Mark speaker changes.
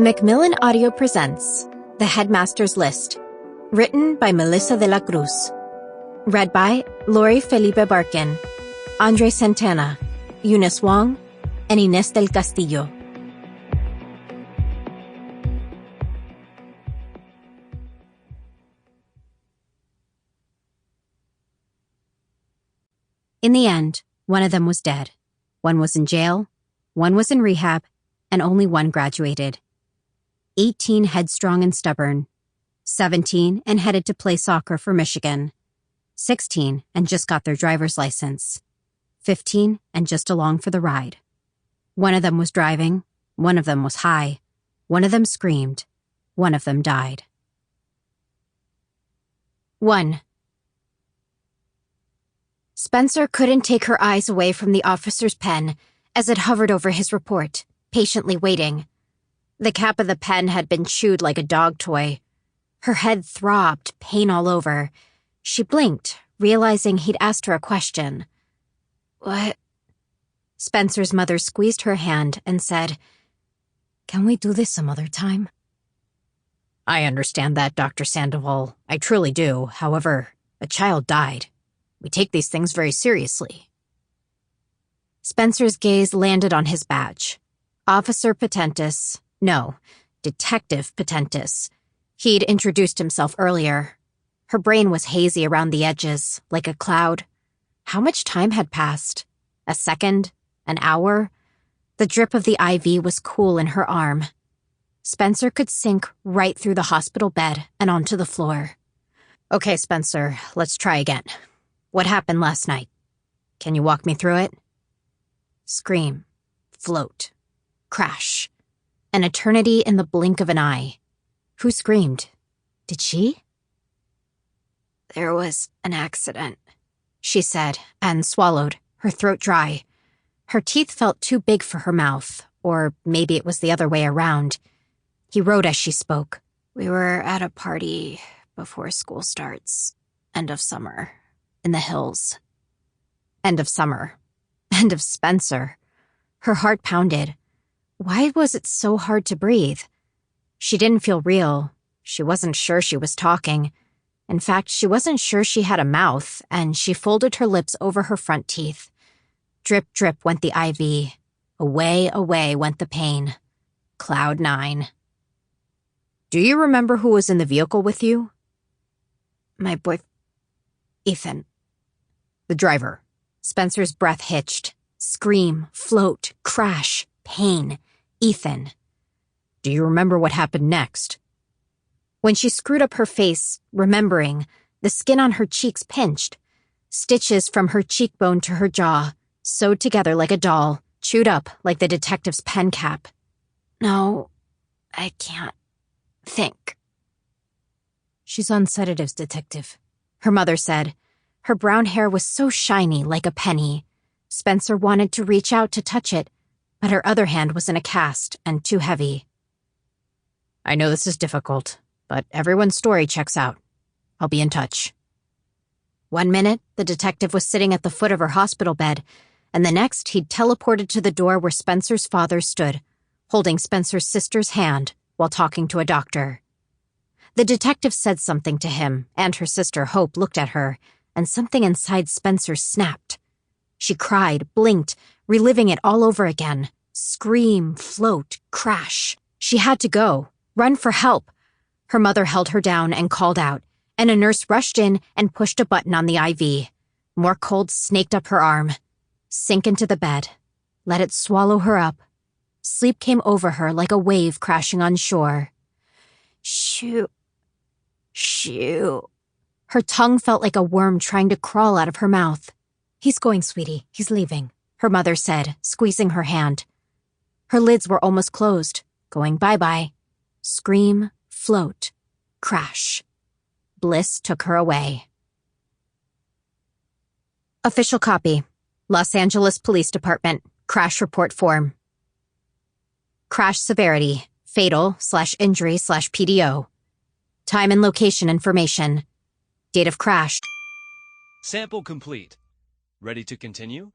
Speaker 1: Macmillan Audio presents The Headmaster's List, written by Melissa de la Cruz. Read by Lori Felipe-Barkin, André Santana, Eunice Wong, and Inés del Castillo. In the end, one of them was dead. One was in jail, one was in rehab, and only one graduated. 18 headstrong and stubborn, 17 and headed to play soccer for Michigan, 16 and just got their driver's license, 15 and just along for the ride. One of them was driving, one of them was high, one of them screamed, one of them died. 1. Spencer couldn't take her eyes away from the officer's pen as it hovered over his report, patiently waiting. The cap of the pen had been chewed like a dog toy. Her head throbbed, pain all over. She blinked, realizing he'd asked her a question. "What?" Spencer's mother squeezed her hand and said, "Can we do this some other time?" "I understand that, Dr. Sandoval. I truly do. However, a child died. We take these things very seriously." Spencer's gaze landed on his badge. Officer Patentis. No, Detective Patentis. He'd introduced himself earlier. Her brain was hazy around the edges, like a cloud. How much time had passed? A second? An hour? The drip of the IV was cool in her arm. Spencer could sink right through the hospital bed and onto the floor. "Okay, Spencer, let's try again. What happened last night? Can you walk me through it?" Scream. Float. Crash. An eternity in the blink of an eye. Who screamed? Did she? "There was an accident," she said, and swallowed, her throat dry. Her teeth felt too big for her mouth, or maybe it was the other way around. He wrote as she spoke. "We were at a party before school starts. End of summer. In the hills." End of summer. End of Spencer. Her heart pounded. Why was it so hard to breathe? She didn't feel real. She wasn't sure she was talking. In fact, she wasn't sure she had a mouth, and she folded her lips over her front teeth. Drip, drip went the IV. Away, away went the pain. Cloud 9. "Do you remember who was in the vehicle with you?" "My Ethan." "The driver." Spencer's breath hitched. Scream, float, crash, pain. Ethan. "Do you remember what happened next?" When she screwed up her face, remembering, the skin on her cheeks pinched. Stitches from her cheekbone to her jaw, sewed together like a doll, chewed up like the detective's pen cap. "No, I can't think." "She's on sedatives, detective," her mother said. Her brown hair was so shiny, like a penny. Spencer wanted to reach out to touch it, but her other hand was in a cast and too heavy. "I know this is difficult, but everyone's story checks out. I'll be in touch." 1 minute, the detective was sitting at the foot of her hospital bed, and the next, he'd teleported to the door where Spencer's father stood, holding Spencer's sister's hand while talking to a doctor. The detective said something to him, and her sister Hope looked at her, and something inside Spencer snapped. She cried, blinked, reliving it all over again. Scream, float, crash. She had to go, run for help. Her mother held her down and called out, and a nurse rushed in and pushed a button on the IV. More cold snaked up her arm. Sink into the bed. Let it swallow her up. Sleep came over her like a wave crashing on shore. Shoo. Shoo. Her tongue felt like a worm trying to crawl out of her mouth. "He's going, sweetie. He's leaving," her mother said, squeezing her hand. Her lids were almost closed, going bye-bye. Scream, float, crash. Bliss took her away. Official copy. Los Angeles Police Department. Crash report form. Crash severity. Fatal/injury/PDO. Time and location information. Date of crash.
Speaker 2: Sample complete. Ready to continue?